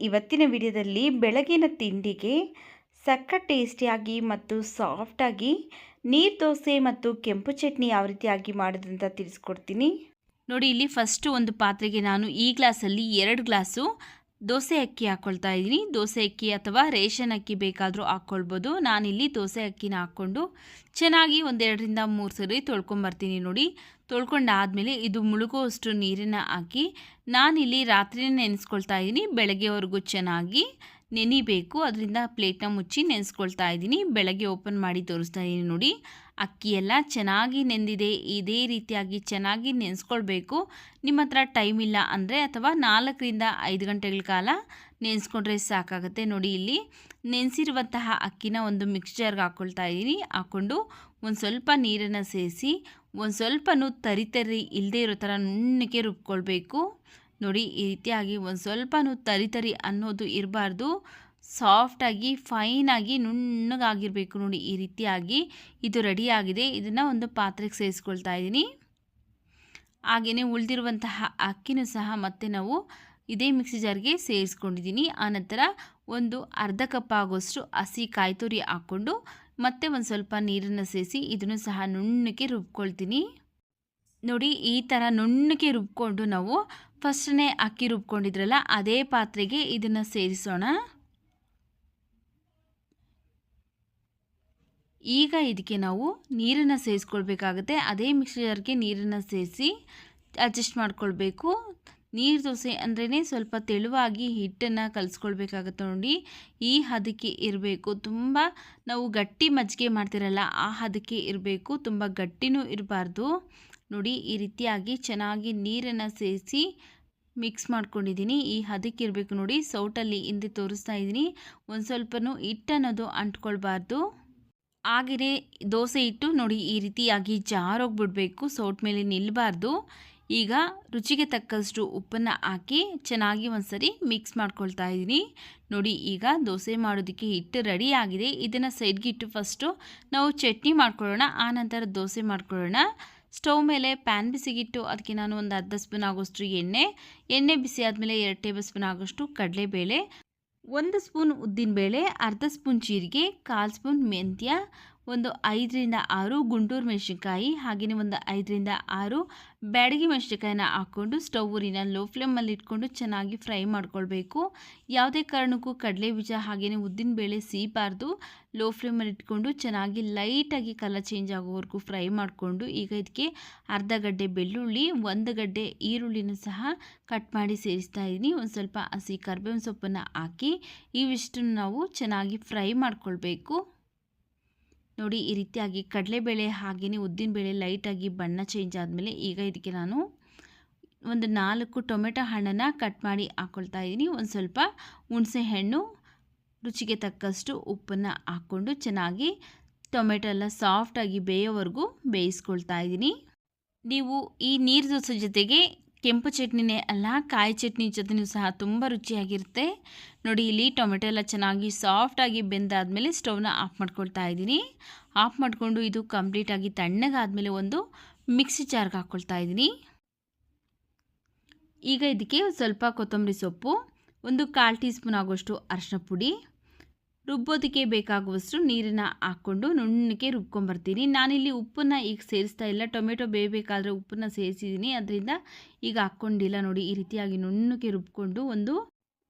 ಇವತ್ತಿನ ವಿಡಿಯೋದಲ್ಲಿ ಬೆಳಗಿನ ತಿಂಡಿಗೆ ಸಖತ್ ಟೇಸ್ಟಿಯಾಗಿ ಮತ್ತು ಸಾಫ್ಟಾಗಿ ನೀರು ದೋಸೆ ಮತ್ತು ಕೆಂಪು ಚಟ್ನಿ ಯಾವ ರೀತಿಯಾಗಿ ಮಾಡೋದಂತ ತಿಳಿಸ್ಕೊಡ್ತೀನಿ ನೋಡಿ. ಇಲ್ಲಿ ಫಸ್ಟು ಒಂದು ಪಾತ್ರೆಗೆ ನಾನು ಈ ಗ್ಲಾಸಲ್ಲಿ 2 ಗ್ಲಾಸು ದೋಸೆ ಅಕ್ಕಿ ಹಾಕ್ಕೊಳ್ತಾ ಇದ್ದೀನಿ. ದೋಸೆ ಅಕ್ಕಿ ಅಥವಾ ರೇಷನ್ ಅಕ್ಕಿ ಬೇಕಾದರೂ ಹಾಕ್ಕೊಳ್ಬೋದು. ನಾನಿಲ್ಲಿ ದೋಸೆ ಅಕ್ಕಿನ ಹಾಕ್ಕೊಂಡು ಚೆನ್ನಾಗಿ 1-2 ರಿಂದ 3 ಸರಿ ತೊಳ್ಕೊಂಬರ್ತೀನಿ. ನೋಡಿ, ತೊಳ್ಕೊಂಡಾದಮೇಲೆ ಇದು ಮುಳುಗುವಷ್ಟು ನೀರನ್ನು ಹಾಕಿ ನಾನಿಲ್ಲಿ ರಾತ್ರಿನೇ ನೆನೆಸ್ಕೊಳ್ತಾ ಇದ್ದೀನಿ. ಬೆಳಗ್ಗೆವರೆಗೂ ಚೆನ್ನಾಗಿ ನೆನಿಬೇಕು. ಅದರಿಂದ ಪ್ಲೇಟ್ನ ಮುಚ್ಚಿ ನೆನೆಸ್ಕೊಳ್ತಾ ಇದ್ದೀನಿ. ಬೆಳಗ್ಗೆ ಓಪನ್ ಮಾಡಿ ತೋರಿಸ್ತಾ ಇದ್ದೀನಿ. ನೋಡಿ, ಅಕ್ಕಿ ಎಲ್ಲ ಚೆನ್ನಾಗಿ ನೆಂದಿದೆ. ಇದೇ ರೀತಿಯಾಗಿ ಚೆನ್ನಾಗಿ ನೆನೆಸ್ಕೊಳ್ಬೇಕು. ನಿಮ್ಮ ಹತ್ರ ಟೈಮ್ ಇಲ್ಲ ಅಂದರೆ ಅಥವಾ 4 ರಿಂದ 5 ಗಂಟೆಗಳ ಕಾಲ ನೆನೆಸ್ಕೊಂಡ್ರೆ ಸಾಕಾಗುತ್ತೆ. ನೋಡಿ, ಇಲ್ಲಿ ನೆನೆಸಿರುವಂತಹ ಅಕ್ಕಿನ ಒಂದು ಮಿಕ್ಸ್ಚರ್ಗೆ ಹಾಕ್ಕೊಳ್ತಾ ಇದ್ದೀನಿ. ಹಾಕ್ಕೊಂಡು ಒಂದು ಸ್ವಲ್ಪ ನೀರನ್ನು ಸೇರಿಸಿ ಒಂದು ಸ್ವಲ್ಪನೂ ತರಿ ಇಲ್ಲದೆ ಇರೋ ಥರ ನುಣ್ಣಗೆ ರುಬ್ಕೊಳ್ಬೇಕು. ನೋಡಿ, ಈ ರೀತಿಯಾಗಿ ಒಂದು ಸ್ವಲ್ಪನೂ ತರಿ ಅನ್ನೋದು ಇರಬಾರ್ದು. ಸಾಫ್ಟಾಗಿ ಫೈನಾಗಿ ನುಣ್ಣಗಾಗಿರಬೇಕು. ನೋಡಿ, ಈ ರೀತಿಯಾಗಿ ಇದು ರೆಡಿಯಾಗಿದೆ. ಇದನ್ನು ಒಂದು ಪಾತ್ರೆಗೆ ಸೇರಿಸ್ಕೊಳ್ತಾ ಇದ್ದೀನಿ. ಹಾಗೆಯೇ ಉಳಿದಿರುವಂತಹ ಅಕ್ಕಿನೂ ಸಹ ಮತ್ತೆ ನಾವು ಇದೇ ಮಿಕ್ಸಿ ಜಾರ್ಗೆ ಸೇರಿಸ್ಕೊಂಡಿದ್ದೀನಿ. ಆನಂತರ ಒಂದು ಅರ್ಧ ಕಪ್ ಆಗೋಷ್ಟು ಹಸಿ ಕಾಯಿ ತುರಿ ಹಾಕ್ಕೊಂಡು ಮತ್ತೆ ಒಂದು ಸ್ವಲ್ಪ ನೀರನ್ನು ಸೇರಿಸಿ ಇದನ್ನು ಸಹ ನುಣ್ಣಗೆ ರುಬ್ಕೊಳ್ತೀನಿ. ನೋಡಿ, ಈ ಥರ ನುಣ್ಣಗೆ ರುಬ್ಕೊಂಡು ನಾವು ಫಸ್ಟ್ನೇ ಅಕ್ಕಿ ರುಬ್ಕೊಂಡಿದ್ರಲ್ಲ ಅದೇ ಪಾತ್ರೆಗೆ ಇದನ್ನು ಸೇರಿಸೋಣ. ಈಗ ಇದಕ್ಕೆ ನಾವು ನೀರನ್ನು ಸೇರಿಸ್ಕೊಳ್ಬೇಕಾಗುತ್ತೆ. ಅದೇ ಮಿಕ್ಸಿ ಜಾರ್ಗೆ ನೀರನ್ನು ಸೇರಿಸಿ ಅಡ್ಜಸ್ಟ್ ಮಾಡ್ಕೊಳ್ಬೇಕು. ನೀರು ದೋಸೆ ಅಂದ್ರೇ ಸ್ವಲ್ಪ ತೆಳುವಾಗಿ ಹಿಟ್ಟನ್ನು ಕಲಿಸ್ಕೊಳ್ಬೇಕಾಗತ್ತೆ. ನೋಡಿ, ಈ ಹದಕ್ಕೆ ಇರಬೇಕು. ತುಂಬ ನಾವು ಗಟ್ಟಿ ಮಜ್ಜಿಗೆ ಮಾಡ್ತಿರಲ್ಲ ಆ ಹದಕ್ಕೆ ಇರಬೇಕು. ತುಂಬ ಗಟ್ಟಿನೂ ಇರಬಾರ್ದು. ನೋಡಿ, ಈ ರೀತಿಯಾಗಿ ಚೆನ್ನಾಗಿ ನೀರನ್ನು ಸೇರಿಸಿ ಮಿಕ್ಸ್ ಮಾಡ್ಕೊಂಡಿದ್ದೀನಿ. ಈ ಹದಕ್ಕೆ ಇರಬೇಕು. ನೋಡಿ, ಸೌಟಲ್ಲಿ ಹಿಂದೆ ತೋರಿಸ್ತಾ ಇದ್ದೀನಿ. ಒಂದು ಸ್ವಲ್ಪನೂ ಹಿಟ್ಟನ್ನೋದು ಅಂಟ್ಕೊಳ್ಬಾರ್ದು. ಹಾಗೆಯೇ ದೋಸೆ ಹಿಟ್ಟು ನೋಡಿ ಈ ರೀತಿಯಾಗಿ ಜಾರೋಗ್ಬಿಡಬೇಕು. ಸೌಟ್ ಮೇಲೆ ನಿಲ್ಲಬಾರ್ದು. ಈಗ ರುಚಿಗೆ ತಕ್ಕಷ್ಟು ಉಪ್ಪನ್ನು ಹಾಕಿ ಚೆನ್ನಾಗಿ ಒಂದ್ಸರಿ ಮಿಕ್ಸ್ ಮಾಡ್ಕೊಳ್ತಾ ಇದ್ದೀನಿ. ನೋಡಿ, ಈಗ ದೋಸೆ ಮಾಡೋದಕ್ಕೆ ಹಿಟ್ಟು ರೆಡಿ ಆಗಿದೆ. ಇದನ್ನು ಸೈಡ್ಗೆ ಇಟ್ಟು ಫಸ್ಟು ನಾವು ಚಟ್ನಿ ಮಾಡ್ಕೊಳ್ಳೋಣ, ಆನಂತರ ದೋಸೆ ಮಾಡ್ಕೊಳ್ಳೋಣ. ಸ್ಟವ್ ಮೇಲೆ ಪ್ಯಾನ್ ಬಿಸಿಗಿಟ್ಟು ಅದಕ್ಕೆ ನಾನು ಒಂದು ಅರ್ಧ ಸ್ಪೂನ್ ಆಗೋಷ್ಟು ಎಣ್ಣೆ ಬಿಸಿ ಆದಮೇಲೆ 2 ಟೇಬಲ್ ಸ್ಪೂನ್ ಆಗೋಷ್ಟು ಕಡಲೆಬೇಳೆ, 1 ಸ್ಪೂನ್ ಉದ್ದಿನಬೇಳೆ, ಅರ್ಧ ಸ್ಪೂನ್ ಜೀರಿಗೆ, 1/4 ಸ್ಪೂನ್ ಮೆಂತ್ಯ, ಒಂದು 5 ರಿಂದ 6 ಗುಂಟೂರು ಮೆಣಸಿನ್ಕಾಯಿ, ಹಾಗೆಯೇ ಒಂದು 5 ರಿಂದ 6 ಬ್ಯಾಡಗಿ ಮೆಣಸಿನ್ಕಾಯಿನ ಹಾಕ್ಕೊಂಡು ಸ್ಟವ್ ಊರಿನ ಲೋ ಫ್ಲೇಮಲ್ಲಿ ಇಟ್ಕೊಂಡು ಚೆನ್ನಾಗಿ ಫ್ರೈ ಮಾಡ್ಕೊಳ್ಬೇಕು. ಯಾವುದೇ ಕಾರಣಕ್ಕೂ ಕಡಲೆ ಬೀಜ ಹಾಗೆಯೇ ಉದ್ದಿನಬೇಳೆ ಸಿಗಬಾರ್ದು. ಲೋ ಫ್ಲೇಮಲ್ಲಿ ಇಟ್ಕೊಂಡು ಚೆನ್ನಾಗಿ ಲೈಟಾಗಿ ಕಲರ್ ಚೇಂಜ್ ಆಗೋವರೆಗೂ ಫ್ರೈ ಮಾಡಿಕೊಂಡು ಈಗ ಇದಕ್ಕೆ ಅರ್ಧ ಗಡ್ಡೆ ಬೆಳ್ಳುಳ್ಳಿ, 1 ಗಡ್ಡೆ ಈರುಳ್ಳಿನೂ ಸಹ ಕಟ್ ಮಾಡಿ ಸೇರಿಸ್ತಾ ಇದ್ದೀನಿ. ಒಂದು ಸ್ವಲ್ಪ ಹಸಿ ಕರಿಬೇವಿನ ಸೊಪ್ಪನ್ನು ಹಾಕಿ ಇವಿಷ್ಟನ್ನು ನಾವು ಚೆನ್ನಾಗಿ ಫ್ರೈ ಮಾಡ್ಕೊಳ್ಬೇಕು. ನೋಡಿ, ಈ ರೀತಿಯಾಗಿ ಕಡಲೆಬೇಳೆ ಹಾಗೆಯೇ ಉದ್ದಿನಬೇಳೆ ಲೈಟಾಗಿ ಬಣ್ಣ ಚೇಂಜ್ ಆದಮೇಲೆ ಈಗ ಇದಕ್ಕೆ ನಾನು ಒಂದು 4 ಟೊಮೆಟೊ ಹಣ್ಣನ್ನು ಕಟ್ ಮಾಡಿ ಹಾಕ್ಕೊಳ್ತಾ ಇದ್ದೀನಿ. ಒಂದು ಸ್ವಲ್ಪ ಹುಣಸೆ ಹಣ್ಣು, ರುಚಿಗೆ ತಕ್ಕಷ್ಟು ಉಪ್ಪನ್ನು ಹಾಕ್ಕೊಂಡು ಚೆನ್ನಾಗಿ ಟೊಮೆಟೊ ಎಲ್ಲ ಸಾಫ್ಟಾಗಿ ಬೇಯೋವರೆಗೂ ಬೇಯಿಸ್ಕೊಳ್ತಾ ಇದ್ದೀನಿ. ನೀವು ಈ ನೀರು ದೋಸೆ ಜೊತೆಗೆ ಕೆಂಪು ಚಟ್ನಿನೇ ಅಲ್ಲ, ಕಾಯಿ ಚಟ್ನಿ ಜೊತೆನೂ ಸಹ ತುಂಬ ರುಚಿಯಾಗಿರುತ್ತೆ. ನೋಡಿ, ಇಲ್ಲಿ ಟೊಮೆಟೊ ಎಲ್ಲ ಚೆನ್ನಾಗಿ ಸಾಫ್ಟಾಗಿ ಬೆಂದಾದಮೇಲೆ ಸ್ಟವ್ನ ಆಫ್ ಮಾಡ್ಕೊಳ್ತಾ ಇದ್ದೀನಿ. ಆಫ್ ಮಾಡಿಕೊಂಡು ಇದು ಕಂಪ್ಲೀಟಾಗಿ ತಣ್ಣಗಾದಮೇಲೆ ಒಂದು ಮಿಕ್ಸಿ ಜಾರ್ಗೆ ಹಾಕ್ಕೊಳ್ತಾ ಇದ್ದೀನಿ. ಈಗ ಇದಕ್ಕೆ ಸ್ವಲ್ಪ ಕೊತ್ತಂಬರಿ ಸೊಪ್ಪು, ಒಂದು 1/4 ಟೀ ಸ್ಪೂನ್ ಆಗೋಷ್ಟು ಅರಿಶಿನ ಪುಡಿ, ರುಬ್ಬೋದಕ್ಕೆ ಬೇಕಾಗುವಷ್ಟು ನೀರನ್ನು ಹಾಕ್ಕೊಂಡು ನುಣ್ಣಗೆ ರುಬ್ಕೊಂಬರ್ತೀನಿ. ನಾನಿಲ್ಲಿ ಉಪ್ಪನ್ನು ಈಗ ಸೇರಿಸ್ತಾ ಇಲ್ಲ. ಟೊಮೆಟೊ ಬೇಯಬೇಕಾದ್ರೆ ಉಪ್ಪನ್ನು ಸೇರಿಸಿದ್ದೀನಿ, ಅದರಿಂದ ಈಗ ಹಾಕ್ಕೊಂಡಿಲ್ಲ. ನೋಡಿ, ಈ ರೀತಿಯಾಗಿ ನುಣ್ಣಗೆ ರುಬ್ಕೊಂಡು ಒಂದು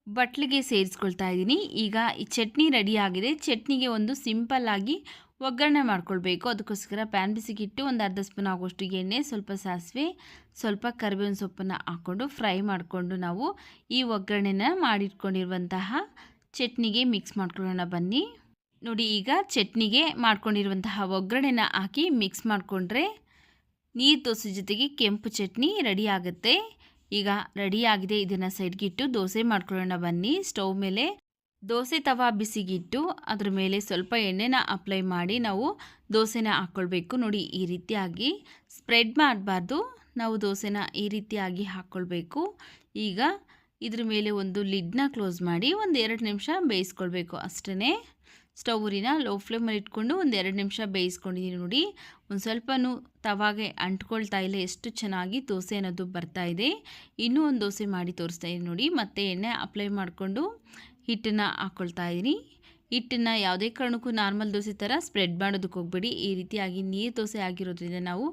ಬಟ್ಲಿಗೆ ಸೇರಿಸ್ಕೊಳ್ತಾ ಇದ್ದೀನಿ. ಈಗ ಈ ಚಟ್ನಿ ರೆಡಿ ಆಗಿದೆ. ಚಟ್ನಿಗೆ ಒಂದು ಸಿಂಪಲ್ಲಾಗಿ ಒಗ್ಗರಣೆ ಮಾಡ್ಕೊಳ್ಬೇಕು. ಅದಕ್ಕೋಸ್ಕರ ಪ್ಯಾನ್ ಬಿಸಿಗಿಟ್ಟು ಒಂದು ಅರ್ಧ ಸ್ಪೂನ್ ಆಗೋಷ್ಟು ಎಣ್ಣೆ, ಸ್ವಲ್ಪ ಸಾಸಿವೆ, ಸ್ವಲ್ಪ ಕರಿಬೇವಿನ ಸೊಪ್ಪನ್ನು ಹಾಕ್ಕೊಂಡು ಫ್ರೈ ಮಾಡಿಕೊಂಡು ನಾವು ಈ ಒಗ್ಗರಣೆನ ಮಾಡಿಟ್ಕೊಂಡಿರುವಂತಹ ಚಟ್ನಿಗೆ ಮಿಕ್ಸ್ ಮಾಡ್ಕೊಳ್ಳೋಣ ಬನ್ನಿ. ನೋಡಿ, ಈಗ ಚಟ್ನಿಗೆ ಮಾಡ್ಕೊಂಡಿರುವಂತಹ ಒಗ್ಗರಣೆನ ಹಾಕಿ ಮಿಕ್ಸ್ ಮಾಡಿಕೊಂಡ್ರೆ ನೀರು ದೋಸೆ ಜೊತೆಗೆ ಕೆಂಪು ಚಟ್ನಿ ರೆಡಿ ಆಗುತ್ತೆ. ಈಗ ರೆಡಿಯಾಗಿದೆ. ಇದನ್ನು ಸೈಡ್ಗಿಟ್ಟು ದೋಸೆ ಮಾಡ್ಕೊಳ್ಳೋಣ ಬನ್ನಿ. ಸ್ಟವ್ ಮೇಲೆ ದೋಸೆ ತವಾ ಬಿಸಿಗಿಟ್ಟು ಅದ್ರ ಮೇಲೆ ಸ್ವಲ್ಪ ಎಣ್ಣೆನ ಅಪ್ಲೈ ಮಾಡಿ ನಾವು ದೋಸೆನ ಹಾಕ್ಕೊಳ್ಬೇಕು. ನೋಡಿ, ಈ ರೀತಿಯಾಗಿ ಸ್ಪ್ರೆಡ್ ಮಾಡಬಾರ್ದು. ನಾವು ದೋಸೆನ ಈ ರೀತಿಯಾಗಿ ಹಾಕ್ಕೊಳ್ಬೇಕು. ಈಗ ಇದ್ರ ಮೇಲೆ ಒಂದು ಲಿಡ್ನ ಕ್ಲೋಸ್ ಮಾಡಿ ಒಂದು 2 ನಿಮಿಷ ಬೇಯಿಸ್ಕೊಳ್ಬೇಕು ಅಷ್ಟೇ. ಸ್ಟವ್ ಉರಿನ ಲೋ ಫ್ಲೇಮಲ್ಲಿ ಇಟ್ಕೊಂಡು ಒಂದು 2 ನಿಮಿಷ ಬೇಯಿಸ್ಕೊಂಡಿದ್ದೀನಿ ನೋಡಿ. ಒಂದು ಸ್ವಲ್ಪನೂ ತವಾಗೆ ಅಂಟ್ಕೊಳ್ತಾ ಇಲ್ಲ, ಎಷ್ಟು ಚೆನ್ನಾಗಿ ದೋಸೆ ಅನ್ನೋದು ಬರ್ತಾ ಇದೆ. ಇನ್ನೂ ಒಂದು ದೋಸೆ ಮಾಡಿ ತೋರಿಸ್ತಾ ಇದ್ದೀನಿ ನೋಡಿ. ಮತ್ತೆ ಎಣ್ಣೆ ಅಪ್ಲೈ ಮಾಡಿಕೊಂಡು ಹಿಟ್ಟನ್ನು ಹಾಕ್ಕೊಳ್ತಾ ಇದ್ದೀನಿ. ಹಿಟ್ಟನ್ನು ಯಾವುದೇ ಕಾರಣಕ್ಕೂ ನಾರ್ಮಲ್ ದೋಸೆ ಥರ ಸ್ಪ್ರೆಡ್ ಮಾಡೋದಕ್ಕೆ ಹೋಗಬೇಡಿ. ಈ ರೀತಿಯಾಗಿ ನೀರು ದೋಸೆ ಆಗಿರೋದ್ರಿಂದ ನಾವು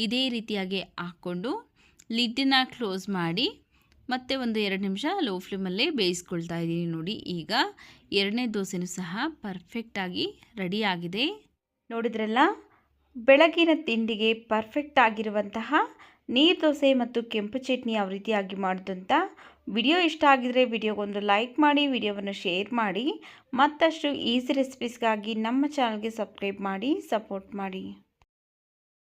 ಇದೇ ರೀತಿಯಾಗಿ ಹಾಕ್ಕೊಂಡು ಲಿಡ್ಡನ್ನು ಕ್ಲೋಸ್ ಮಾಡಿ ಮತ್ತೆ ಒಂದು 2 ನಿಮಿಷ ಲೋ ಫ್ಲೇಮಲ್ಲೇ ಬೇಯಿಸ್ಕೊಳ್ತಾ ಇದ್ದೀನಿ ನೋಡಿ. ಈಗ 2ನೇ ದೋಸೆನೂ ಸಹ ಪರ್ಫೆಕ್ಟಾಗಿ ರೆಡಿ ಆಗಿದೆ. ನೋಡಿದ್ರಲ್ಲ, ಬೆಳಗಿನ ತಿಂಡಿಗೆ ಪರ್ಫೆಕ್ಟ್ ಆಗಿರುವಂತಹ ನೀರು ದೋಸೆ ಮತ್ತು ಕೆಂಪು ಚಟ್ನಿ ಯಾವ ರೀತಿಯಾಗಿ ಮಾಡೋದಂತ. ವಿಡಿಯೋ ಇಷ್ಟ ಆಗಿದರೆ ವಿಡಿಯೋಗೊಂದು ಲೈಕ್ ಮಾಡಿ, ವಿಡಿಯೋವನ್ನು ಶೇರ್ ಮಾಡಿ. ಮತ್ತಷ್ಟು ಈಸಿ ರೆಸಿಪೀಸ್ಗಾಗಿ ನಮ್ಮ ಚಾನಲ್ಗೆ ಸಬ್ಸ್ಕ್ರೈಬ್ ಮಾಡಿ, ಸಪೋರ್ಟ್ ಮಾಡಿ.